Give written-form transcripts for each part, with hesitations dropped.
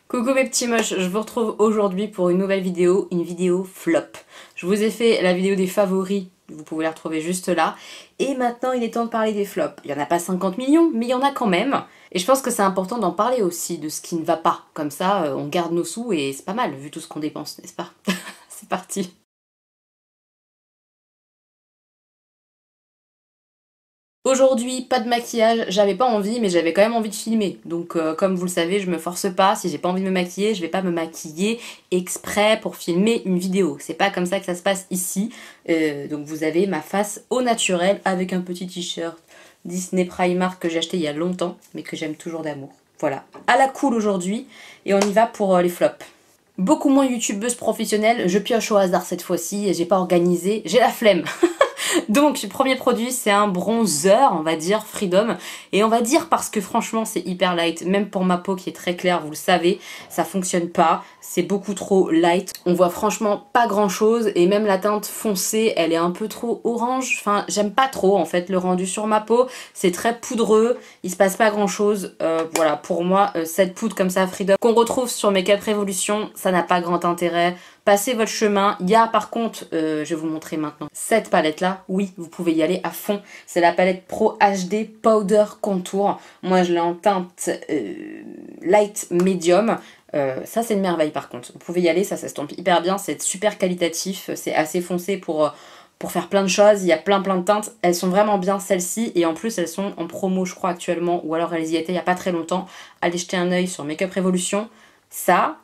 Coucou mes petits moches, je vous retrouve aujourd'hui pour une nouvelle vidéo, une vidéo flop. Je vous ai fait la vidéo des favoris, vous pouvez la retrouver juste là. Et maintenant il est temps de parler des flops. Il n'y en a pas 50 millions, mais il y en a quand même. Et je pense que c'est important d'en parler aussi, de ce qui ne va pas. Comme ça, on garde nos sous et c'est pas mal, vu tout ce qu'on dépense, n'est-ce pas? C'est parti. Aujourd'hui, pas de maquillage, j'avais pas envie, mais j'avais quand même envie de filmer. Donc comme vous le savez, je me force pas, si j'ai pas envie de me maquiller, je vais pas me maquiller exprès pour filmer une vidéo. C'est pas comme ça que ça se passe ici. Donc vous avez ma face au naturel avec un petit t-shirt Disney Primark que j'ai acheté il y a longtemps, mais que j'aime toujours d'amour. Voilà, à la cool aujourd'hui, et on y va pour les flops. Beaucoup moins youtubeuse professionnelle, je pioche au hasard cette fois-ci, j'ai pas organisé, j'ai la flemme. Donc, le premier produit, c'est un bronzer, on va dire, Freedom. Et on va dire parce que franchement, c'est hyper light. Même pour ma peau qui est très claire, vous le savez, ça fonctionne pas. C'est beaucoup trop light. On voit franchement pas grand chose. Et même la teinte foncée, elle est un peu trop orange. Enfin, j'aime pas trop, en fait, le rendu sur ma peau. C'est très poudreux. Il se passe pas grand chose. Voilà, pour moi, cette poudre comme ça, Freedom, qu'on retrouve sur Makeup Revolution, ça n'a pas grand intérêt. Passez votre chemin. Il y a par contre, je vais vous montrer maintenant, cette palette là, oui, vous pouvez y aller à fond. C'est la palette Pro HD Powder Contour. Moi je l'ai en teinte light medium. Ça c'est une merveille par contre. Vous pouvez y aller, ça s'estompe hyper bien, c'est super qualitatif, c'est assez foncé pour faire plein de choses. Il y a plein de teintes, elles sont vraiment bien celles-ci et en plus elles sont en promo je crois actuellement ou alors elles y étaient il n'y a pas très longtemps. Allez jeter un œil sur Makeup Revolution. Ça,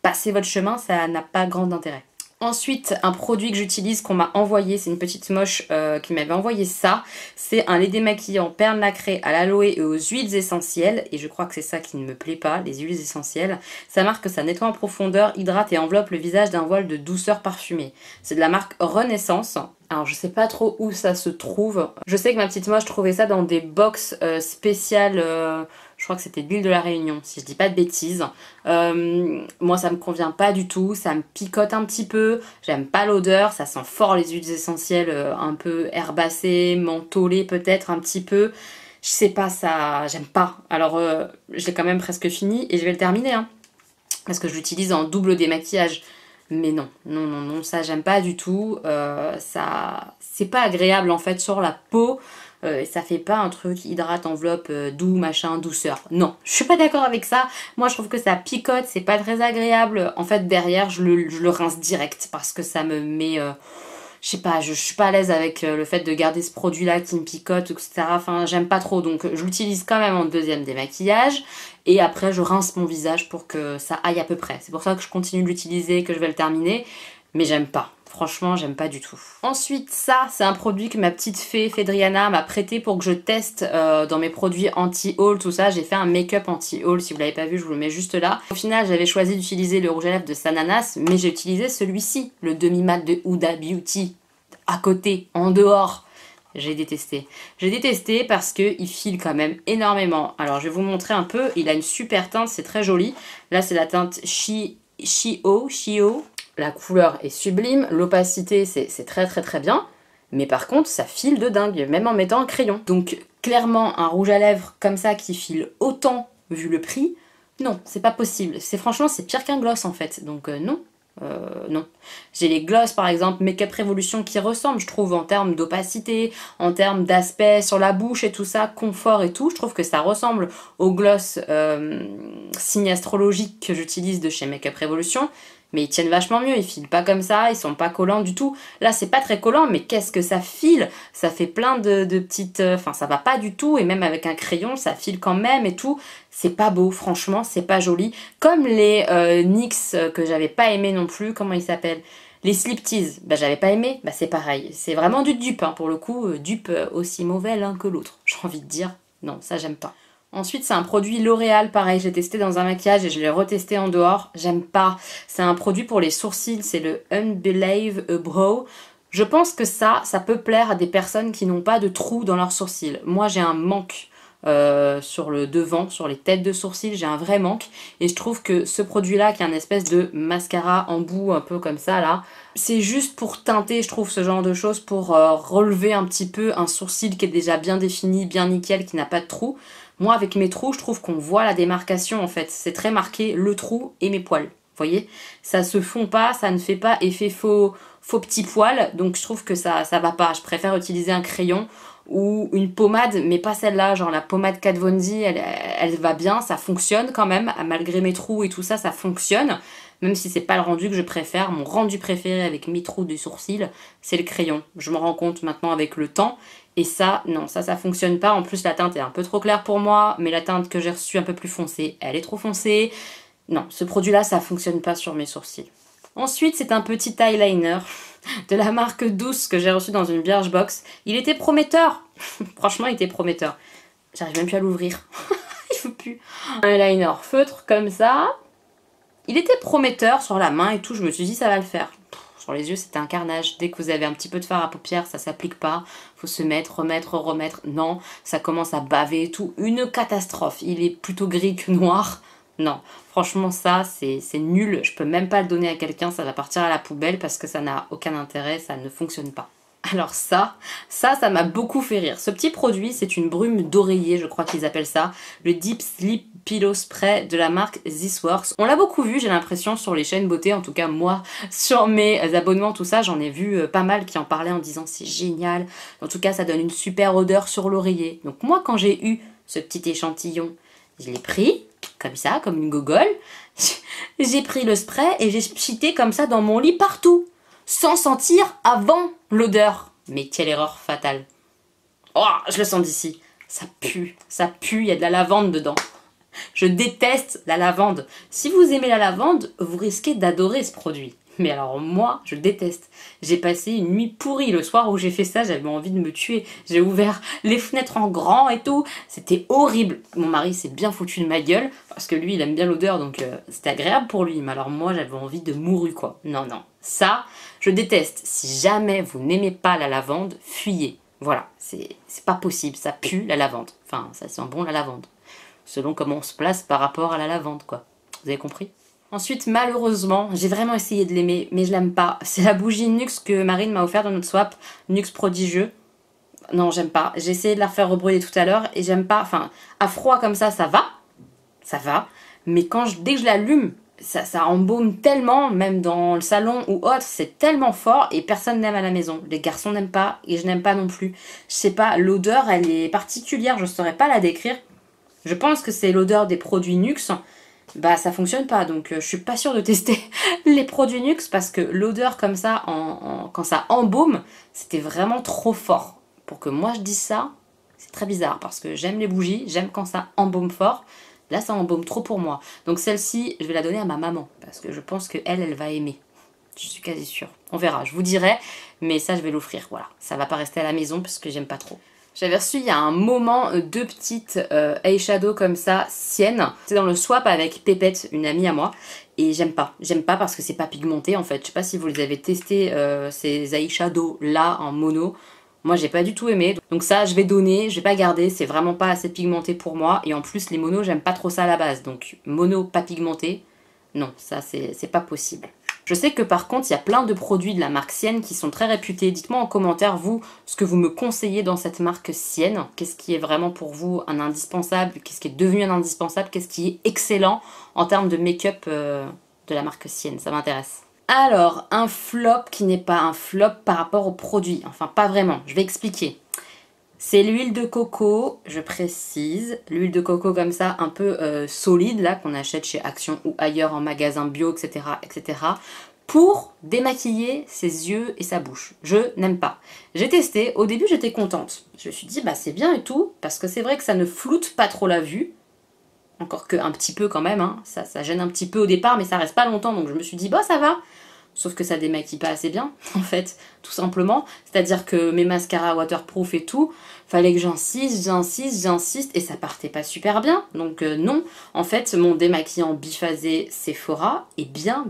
passez votre chemin, ça n'a pas grand intérêt. Ensuite, un produit que j'utilise, qu'on m'a envoyé, c'est une petite moche qui m'avait envoyé ça. C'est un lait démaquillant perle nacrée à l'aloe et aux huiles essentielles. Et je crois que c'est ça qui ne me plaît pas, les huiles essentielles. Ça marque que ça nettoie en profondeur, hydrate et enveloppe le visage d'un voile de douceur parfumée. C'est de la marque Renaissance. Alors je sais pas trop où ça se trouve. Je sais que ma petite moche trouvait ça dans des box spéciales, je crois que c'était de l'île de la Réunion, si je dis pas de bêtises. Moi ça me convient pas du tout, ça me picote un petit peu, j'aime pas l'odeur, ça sent fort les huiles essentielles un peu herbacées, mentholées peut-être un petit peu. Je sais pas, ça, j'aime pas. Alors je l'ai quand même presque fini et je vais le terminer hein, parce que je l'utilise en double démaquillage. Mais non, ça j'aime pas du tout, ça c'est pas agréable en fait sur la peau, ça fait pas un truc hydrate, enveloppe, doux, machin, douceur. Non, je suis pas d'accord avec ça, moi je trouve que ça picote, c'est pas très agréable, en fait derrière je le rince direct parce que ça me met... je sais pas, je suis pas à l'aise avec le fait de garder ce produit là qui me picote, etc. Enfin, j'aime pas trop, donc je l'utilise quand même en deuxième démaquillage. Et après, je rince mon visage pour que ça aille à peu près. C'est pour ça que je continue de l'utiliser, que je vais le terminer. Mais j'aime pas. Franchement, j'aime pas du tout. Ensuite, ça, c'est un produit que ma petite fée, Fedriana, m'a prêté pour que je teste dans mes produits anti-haul, tout ça. J'ai fait un make-up anti-haul. Si vous l'avez pas vu, je vous le mets juste là. Au final, j'avais choisi d'utiliser le rouge à lèvres de Sananas, mais j'ai utilisé celui-ci, le demi-mat de Huda Beauty, à côté, en dehors. J'ai détesté. J'ai détesté parce qu'il file quand même énormément. Alors je vais vous montrer un peu. Il a une super teinte, c'est très joli. Là c'est la teinte Shio. La couleur est sublime. L'opacité c'est très bien. Mais par contre ça file de dingue, même en mettant un crayon. Donc clairement un rouge à lèvres comme ça qui file autant vu le prix, non, c'est pas possible. Franchement c'est pire qu'un gloss en fait. Donc non. Non. J'ai les gloss par exemple Makeup Revolution qui ressemblent je trouve en termes d'opacité, en termes d'aspect sur la bouche et tout ça, confort et tout. Je trouve que ça ressemble aux gloss signe astrologique que j'utilise de chez Makeup Revolution. Mais ils tiennent vachement mieux, ils filent pas comme ça, ils sont pas collants du tout. Là c'est pas très collant mais qu'est-ce que ça file. Ça fait plein de petites... Enfin ça va pas du tout et même avec un crayon ça file quand même et tout. C'est pas beau, franchement c'est pas joli. Comme les NYX que j'avais pas aimé non plus, comment ils s'appellent? Les Slip Tease, bah j'avais pas aimé, bah c'est pareil. C'est vraiment du dupe hein, pour le coup, dupe aussi mauvais l'un que l'autre. J'ai envie de dire, non ça j'aime pas. Ensuite, c'est un produit L'Oréal, pareil, j'ai testé dans un maquillage et je l'ai retesté en dehors. J'aime pas. C'est un produit pour les sourcils, c'est le Unbelieve a Brow. Je pense que ça peut plaire à des personnes qui n'ont pas de trous dans leurs sourcils. Moi, j'ai un manque sur le devant, sur les têtes de sourcils, j'ai un vrai manque. Et je trouve que ce produit-là, qui est un espèce de mascara en bout, un peu comme ça, là, c'est juste pour teinter, je trouve, ce genre de choses, pour relever un petit peu un sourcil qui est déjà bien défini, bien nickel, qui n'a pas de trous. Moi avec mes trous, je trouve qu'on voit la démarcation en fait. C'est très marqué le trou et mes poils. Vous voyez, ça se fond pas, ça ne fait pas effet faux petit poil, donc je trouve que ça va pas. Je préfère utiliser un crayon ou une pommade, mais pas celle-là, genre la pommade Kat Von D, elle va bien, ça fonctionne quand même, malgré mes trous et tout ça, ça fonctionne, même si c'est pas le rendu que je préfère. Mon rendu préféré avec mes trous de sourcils, c'est le crayon. Je me rends compte maintenant avec le temps, et ça, non, ça fonctionne pas. En plus, la teinte est un peu trop claire pour moi, mais la teinte que j'ai reçue un peu plus foncée, elle est trop foncée. Non, ce produit-là, ça fonctionne pas sur mes sourcils. Ensuite, c'est un petit eyeliner de la marque Douce que j'ai reçu dans une Birchbox. Il était prometteur. Franchement, il était prometteur. J'arrive même plus à l'ouvrir. Il faut plus. Un eyeliner feutre comme ça. Il était prometteur sur la main et tout. Je me suis dit, ça va le faire. Sur les yeux, c'était un carnage. Dès que vous avez un petit peu de fard à paupières, ça s'applique pas. Faut se mettre, remettre. Non, ça commence à baver et tout. Une catastrophe. Il est plutôt gris que noir. Non, franchement ça c'est nul, je peux même pas le donner à quelqu'un, ça va partir à la poubelle parce que ça n'a aucun intérêt, ça ne fonctionne pas. Alors ça m'a beaucoup fait rire. Ce petit produit, c'est une brume d'oreiller, je crois qu'ils appellent ça, le Deep Sleep Pillow Spray de la marque This Works. On l'a beaucoup vu, j'ai l'impression, sur les chaînes beauté, en tout cas moi, sur mes abonnements, tout ça, j'en ai vu pas mal qui en parlaient en disant c'est génial, en tout cas ça donne une super odeur sur l'oreiller. Donc moi quand j'ai eu ce petit échantillon, je l'ai pris, comme ça, comme une gogole. J'ai pris le spray et j'ai pchité comme ça dans mon lit partout, sans sentir avant l'odeur. Mais quelle erreur fatale. Oh, je le sens d'ici. Ça pue, il y a de la lavande dedans. Je déteste la lavande. Si vous aimez la lavande, vous risquez d'adorer ce produit. Mais alors moi, je le déteste. J'ai passé une nuit pourrie le soir où j'ai fait ça, j'avais envie de me tuer. J'ai ouvert les fenêtres en grand et tout. C'était horrible. Mon mari s'est bien foutu de ma gueule, parce que lui, il aime bien l'odeur, donc c'était agréable pour lui. Mais alors moi, j'avais envie de mourir, quoi. Non, non. Ça, je déteste. Si jamais vous n'aimez pas la lavande, fuyez. Voilà, c'est pas possible. Ça pue la lavande. Enfin, ça sent bon la lavande. Selon comment on se place par rapport à la lavande, quoi. Vous avez compris ? Ensuite, malheureusement, j'ai vraiment essayé de l'aimer, mais je l'aime pas. C'est la bougie Nux que Marine m'a offert dans notre swap, Nux prodigieux. Non, j'aime pas. J'ai essayé de la refaire rebrûler tout à l'heure et j'aime pas. Enfin, à froid comme ça va. Mais dès que je l'allume, ça embaume tellement, même dans le salon ou autre, c'est tellement fort et personne n'aime à la maison. Les garçons n'aiment pas et je n'aime pas non plus. Je sais pas, l'odeur, elle est particulière, je saurais pas la décrire. Je pense que c'est l'odeur des produits Nux. Bah ça fonctionne pas, donc je suis pas sûre de tester les produits Nux parce que l'odeur comme ça, quand ça embaume, c'était vraiment trop fort. Pour que moi je dise ça, c'est très bizarre parce que j'aime les bougies, j'aime quand ça embaume fort. Là ça embaume trop pour moi. Donc celle-ci, je vais la donner à ma maman parce que je pense qu'elle va aimer. Je suis quasi sûre. On verra, je vous dirai, mais ça je vais l'offrir, voilà. Ça va pas rester à la maison parce que j'aime pas trop. J'avais reçu il y a un moment deux petites eyeshadow comme ça, siennes. C'est dans le swap avec Pépette, une amie à moi. Et j'aime pas. J'aime pas parce que c'est pas pigmenté en fait. Je sais pas si vous les avez testés, ces eyeshadow là en mono. Moi j'ai pas du tout aimé. Donc ça je vais donner, je vais pas garder. C'est vraiment pas assez pigmenté pour moi. Et en plus les monos j'aime pas trop ça à la base. Donc mono pas pigmenté, non ça c'est pas possible. Je sais que par contre, il y a plein de produits de la marque Sienne qui sont très réputés. Dites-moi en commentaire, vous, ce que vous me conseillez dans cette marque Sienne. Qu'est-ce qui est vraiment pour vous un indispensable? Qu'est-ce qui est devenu un indispensable? Qu'est-ce qui est excellent en termes de make-up de la marque Sienne? Ça m'intéresse. Alors, un flop qui n'est pas un flop par rapport au produit. Enfin, pas vraiment. Je vais expliquer. C'est l'huile de coco, je précise, l'huile de coco comme ça, un peu solide, là, qu'on achète chez Action ou ailleurs en magasin bio, etc., etc., pour démaquiller ses yeux et sa bouche. Je n'aime pas. J'ai testé, au début j'étais contente. Je me suis dit, bah c'est bien et tout, parce que c'est vrai que ça ne floute pas trop la vue, encore qu'un petit peu quand même, hein. Ça gêne un petit peu au départ, mais ça reste pas longtemps, donc je me suis dit, bah ça va. Sauf que ça démaquille pas assez bien, en fait, tout simplement. C'est-à-dire que mes mascaras waterproof et tout, fallait que j'insiste, et ça partait pas super bien. Donc non, en fait, mon démaquillant biphasé Sephora est bien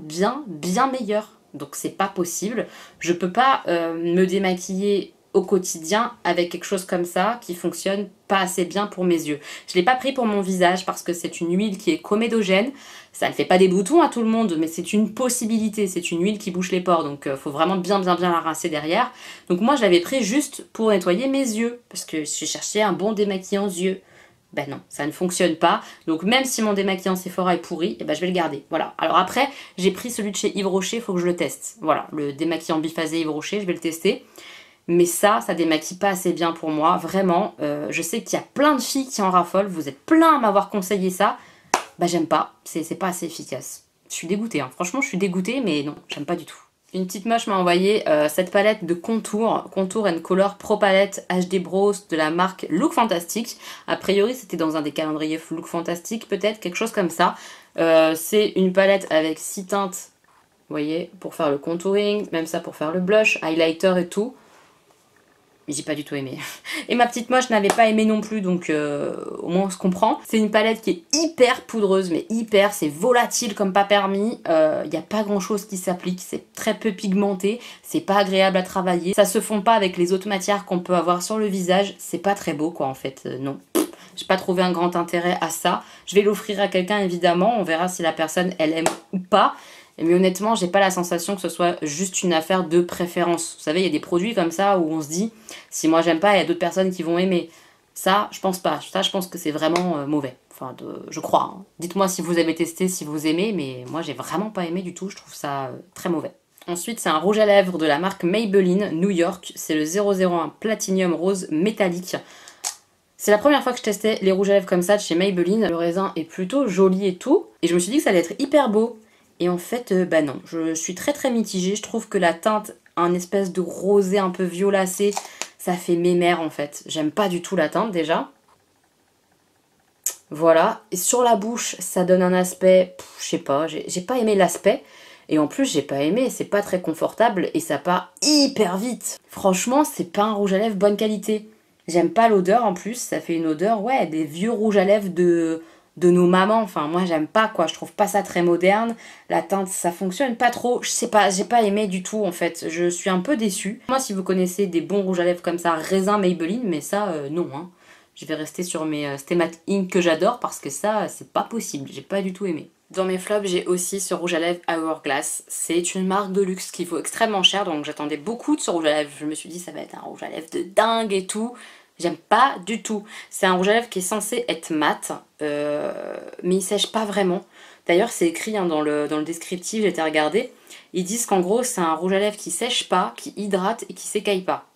meilleur. Donc c'est pas possible. Je peux pas me démaquiller au quotidien avec quelque chose comme ça qui fonctionne pas assez bien pour mes yeux. Je l'ai pas pris pour mon visage parce que c'est une huile qui est comédogène. Ça ne fait pas des boutons à tout le monde, mais c'est une possibilité. C'est une huile qui bouche les pores, donc faut vraiment bien la rincer derrière. Donc moi je l'avais pris juste pour nettoyer mes yeux parce que je cherchais un bon démaquillant yeux. Ben non, ça ne fonctionne pas. Donc même si mon démaquillant Sephora est pourri, eh ben je vais le garder. Voilà. Alors après, j'ai pris celui de chez Yves Rocher, il faut que je le teste. Voilà, le démaquillant biphasé Yves Rocher, je vais le tester. Mais ça démaquille pas assez bien pour moi. Vraiment, je sais qu'il y a plein de filles qui en raffolent. Vous êtes plein à m'avoir conseillé ça. Bah j'aime pas, c'est pas assez efficace. Je suis dégoûtée, hein. Franchement je suis dégoûtée, mais non, j'aime pas du tout. Une petite moche m'a envoyé cette palette de Contour and Color Pro Palette HD Bros de la marque Look Fantastic. A priori c'était dans un des calendriers Look Fantastic, peut-être, quelque chose comme ça. C'est une palette avec 6 teintes, vous voyez, pour faire le contouring, même ça pour faire le blush, highlighter et tout. Mais j'ai pas du tout aimé. Et ma petite moche n'avait pas aimé non plus, donc au moins on se comprend. C'est une palette qui est hyper poudreuse, mais hyper, c'est volatile comme pas permis. Il n'y a pas grand chose qui s'applique, c'est très peu pigmenté, c'est pas agréable à travailler. Ça se fond pas avec les autres matières qu'on peut avoir sur le visage, c'est pas très beau quoi en fait, non. J'ai pas trouvé un grand intérêt à ça. Je vais l'offrir à quelqu'un évidemment, on verra si la personne elle aime ou pas. Mais honnêtement, j'ai pas la sensation que ce soit juste une affaire de préférence. Vous savez, il y a des produits comme ça où on se dit, si moi j'aime pas, il y a d'autres personnes qui vont aimer. Ça, je pense pas. Ça, je pense que c'est vraiment mauvais. Enfin, je crois. Hein. Dites-moi si vous avez testé, si vous aimez, mais moi j'ai vraiment pas aimé du tout. Je trouve ça très mauvais. Ensuite, c'est un rouge à lèvres de la marque Maybelline New York. C'est le 001 Platinum Rose métallique. C'est la première fois que je testais les rouges à lèvres comme ça de chez Maybelline. Le raisin est plutôt joli et tout. Et je me suis dit que ça allait être hyper beau. Et en fait, bah non, je suis très mitigée. Je trouve que la teinte, un espèce de rosé un peu violacé, ça fait mémère en fait. J'aime pas du tout la teinte déjà. Voilà. Et sur la bouche, ça donne un aspect, je sais pas, j'ai pas aimé l'aspect. Et en plus, j'ai pas aimé, c'est pas très confortable et ça part hyper vite. Franchement, c'est pas un rouge à lèvres bonne qualité. J'aime pas l'odeur en plus, ça fait une odeur, ouais, des vieux rouges à lèvres de nos mamans. Enfin, moi, j'aime pas, quoi. Je trouve pas ça très moderne. La teinte, ça fonctionne pas trop. Je sais pas, j'ai pas aimé du tout, en fait. Je suis un peu déçue. Moi, si vous connaissez des bons rouges à lèvres comme ça, raisin Maybelline, mais ça, non, hein. Je vais rester sur mes Stemat Ink que j'adore parce que ça, c'est pas possible. J'ai pas du tout aimé. Dans mes flops, j'ai aussi ce rouge à lèvres Hourglass. C'est une marque de luxe qui vaut extrêmement cher, donc j'attendais beaucoup de ce rouge à lèvres. Je me suis dit, ça va être un rouge à lèvres de dingue et tout. J'aime pas du tout. C'est un rouge à lèvres qui est censé être mat, mais il sèche pas vraiment. D'ailleurs, c'est écrit hein, dans le descriptif, j'ai été regarder. Ils disent qu'en gros, c'est un rouge à lèvres qui sèche pas, qui hydrate et qui s'écaille pas.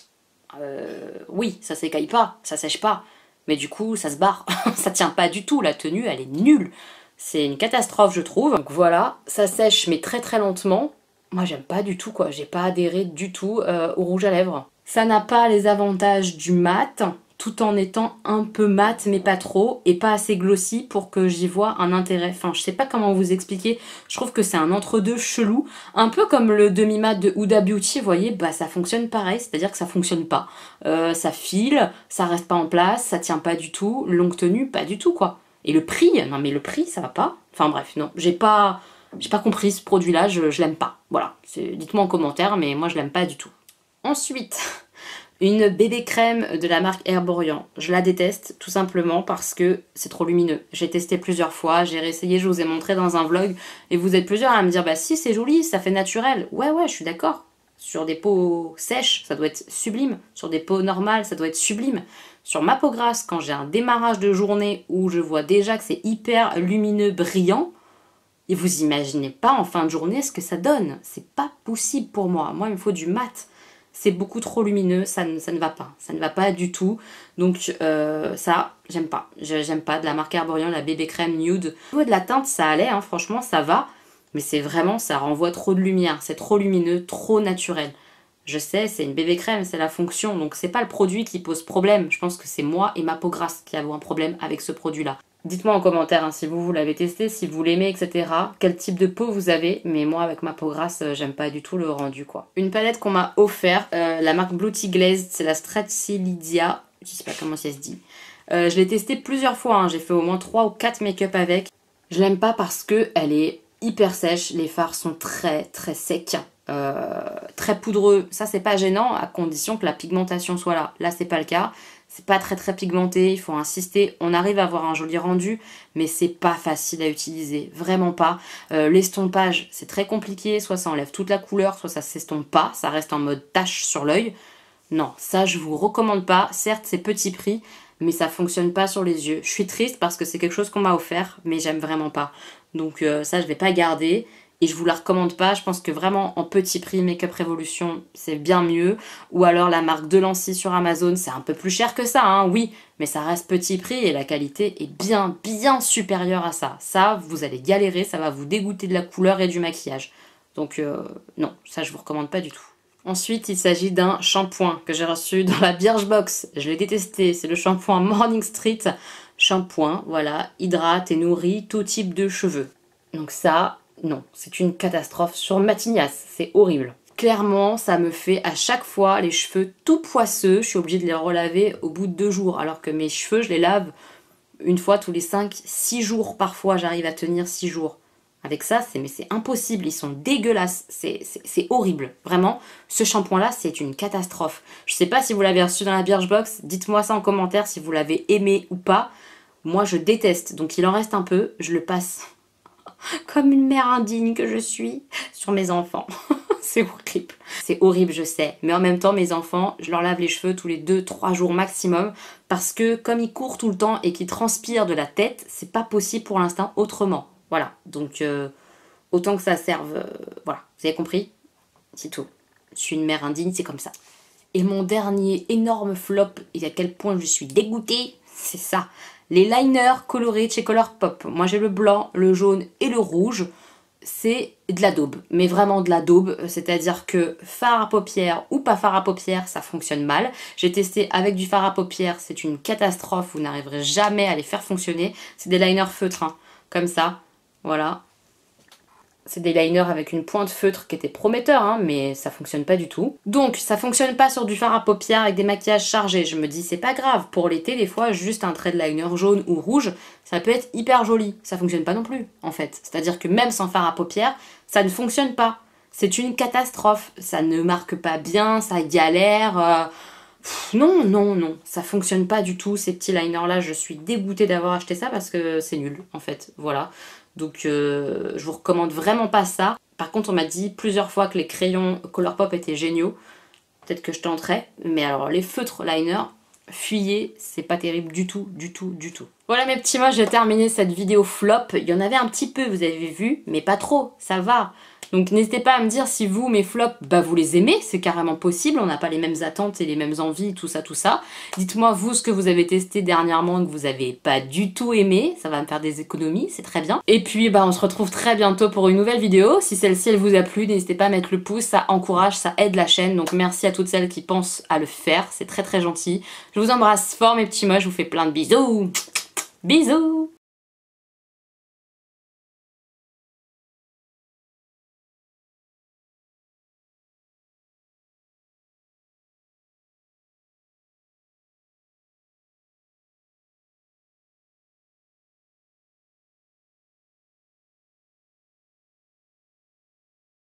Oui, ça s'écaille pas, ça sèche pas. Mais du coup, ça se barre. Ça tient pas du tout, la tenue, elle est nulle. C'est une catastrophe, je trouve. Donc voilà, ça sèche, mais très lentement. Moi, j'aime pas du tout, quoi. J'ai pas adhéré du tout au rouge à lèvres. Ça n'a pas les avantages du mat, tout en étant un peu mat, mais pas trop, et pas assez glossy pour que j'y vois un intérêt. Enfin, je sais pas comment vous expliquer, je trouve que c'est un entre-deux chelou, un peu comme le demi-mat de Huda Beauty, vous voyez, bah ça fonctionne pareil, c'est-à-dire que ça fonctionne pas. Ça file, ça reste pas en place, ça tient pas du tout, longue tenue, pas du tout, quoi. Et le prix, non mais le prix, ça va pas. Enfin bref, non, j'ai pas compris ce produit-là, je l'aime pas. Voilà, dites-moi en commentaire, mais moi je l'aime pas du tout. Ensuite, une bébé crème de la marque Herborian. Je la déteste tout simplement parce que c'est trop lumineux. J'ai testé plusieurs fois, j'ai réessayé, je vous ai montré dans un vlog et vous êtes plusieurs à me dire bah si c'est joli, ça fait naturel. Ouais, je suis d'accord. Sur des peaux sèches, ça doit être sublime. Sur des peaux normales, ça doit être sublime. Sur ma peau grasse, quand j'ai un démarrage de journée où je vois déjà que c'est hyper lumineux, brillant, et vous imaginez pas en fin de journée ce que ça donne. C'est pas possible pour moi. Moi, il me faut du mat. C'est beaucoup trop lumineux, ça ne va pas. Ça ne va pas du tout. Donc ça, j'aime pas. J'aime pas de la marque Herborian, la bébé crème nude. Au niveau de la teinte, ça allait, hein, franchement, ça va. Mais c'est vraiment, ça renvoie trop de lumière. C'est trop lumineux, trop naturel. Je sais, c'est une bébé crème, c'est la fonction. Donc c'est pas le produit qui pose problème. Je pense que c'est moi et ma peau grasse qui avons un problème avec ce produit-là. Dites-moi en commentaire hein, si vous l'avez testé, si vous l'aimez, etc. Quel type de peau vous avez. Mais moi, avec ma peau grasse, j'aime pas du tout le rendu, quoi. Une palette qu'on m'a offert, la marque Beauty Glazed, c'est la Straccilia. Je sais pas comment ça se dit. Je l'ai testée plusieurs fois, hein. J'ai fait au moins 3 ou 4 make-up avec. Je l'aime pas parce que elle est hyper sèche. Les fards sont très secs. Très poudreux. Ça, c'est pas gênant à condition que la pigmentation soit là. Là, c'est pas le cas. C'est pas très pigmenté, il faut insister. On arrive à avoir un joli rendu, mais c'est pas facile à utiliser, vraiment pas. L'estompage, c'est très compliqué, soit ça enlève toute la couleur, soit ça s'estompe pas, ça reste en mode tache sur l'œil. Non, ça je vous recommande pas. Certes, c'est petit prix, mais ça fonctionne pas sur les yeux. Je suis triste parce que c'est quelque chose qu'on m'a offert, mais j'aime vraiment pas. Donc ça, je vais pas garder. Et je vous la recommande pas, je pense que vraiment en petit prix, Makeup Revolution, c'est bien mieux. Ou alors la marque Delancey sur Amazon, c'est un peu plus cher que ça, hein, oui. Mais ça reste petit prix et la qualité est bien, bien supérieure à ça. Ça, vous allez galérer, ça va vous dégoûter de la couleur et du maquillage. Donc non, ça je vous recommande pas du tout. Ensuite, il s'agit d'un shampoing que j'ai reçu dans la Birchbox. Je l'ai détesté, c'est le shampoing Morning Street. Shampoing, voilà, hydrate et nourrit tout type de cheveux. Donc ça, non, c'est une catastrophe sur ma tignasse, c'est horrible. Clairement, ça me fait à chaque fois les cheveux tout poisseux. Je suis obligée de les relaver au bout de 2 jours, alors que mes cheveux, je les lave une fois tous les 5-6 jours. Parfois, j'arrive à tenir 6 jours. Avec ça, c'est impossible, ils sont dégueulasses, c'est horrible. Vraiment, ce shampoing-là, c'est une catastrophe. Je sais pas si vous l'avez reçu dans la Birchbox, dites-moi ça en commentaire si vous l'avez aimé ou pas. Moi, je déteste, donc il en reste un peu, je le passe comme une mère indigne que je suis sur mes enfants. C'est horrible. C'est horrible, je sais. Mais en même temps, mes enfants, je leur lave les cheveux tous les 2-3 jours maximum parce que comme ils courent tout le temps et qu'ils transpirent de la tête, c'est pas possible pour l'instant autrement. Voilà, donc autant que ça serve, voilà, vous avez compris? C'est tout. Je suis une mère indigne, c'est comme ça. Et mon dernier énorme flop, et à quel point je suis dégoûtée, c'est ça. Les liners colorés de chez Colourpop. Moi j'ai le blanc, le jaune et le rouge. C'est de la daube, mais vraiment de la daube, c'est-à-dire que fard à paupières ou pas fard à paupières, ça fonctionne mal. J'ai testé avec du fard à paupières, c'est une catastrophe, vous n'arriverez jamais à les faire fonctionner. C'est des liners feutres, hein, comme ça. Voilà, c'est des liners avec une pointe feutre qui était prometteur, hein, mais ça fonctionne pas du tout. Donc ça fonctionne pas sur du fard à paupières avec des maquillages chargés. Je me dis c'est pas grave, pour l'été des fois juste un trait de liner jaune ou rouge, ça peut être hyper joli. Ça fonctionne pas non plus en fait. C'est-à-dire que même sans fard à paupières, ça ne fonctionne pas. C'est une catastrophe, ça ne marque pas bien, ça galère... Non, non, non, ça fonctionne pas du tout ces petits liners là, je suis dégoûtée d'avoir acheté ça parce que c'est nul en fait, voilà. Donc je vous recommande vraiment pas ça. Par contre on m'a dit plusieurs fois que les crayons Colourpop étaient géniaux, peut-être que je tenterai, mais alors les feutres liners, fuyez, c'est pas terrible du tout, du tout, du tout. Voilà mes petits mots, j'ai terminé cette vidéo flop, il y en avait un petit peu vous avez vu, mais pas trop, ça va. Donc n'hésitez pas à me dire si vous, mes flops, bah vous les aimez, c'est carrément possible, on n'a pas les mêmes attentes et les mêmes envies, tout ça, tout ça. Dites-moi vous ce que vous avez testé dernièrement et que vous avez pas du tout aimé, ça va me faire des économies, c'est très bien. Et puis bah on se retrouve très bientôt pour une nouvelle vidéo, si celle-ci elle vous a plu, n'hésitez pas à mettre le pouce, ça encourage, ça aide la chaîne, donc merci à toutes celles qui pensent à le faire, c'est très très gentil. Je vous embrasse fort mes petits mots, je vous fais plein de bisous. Bisous.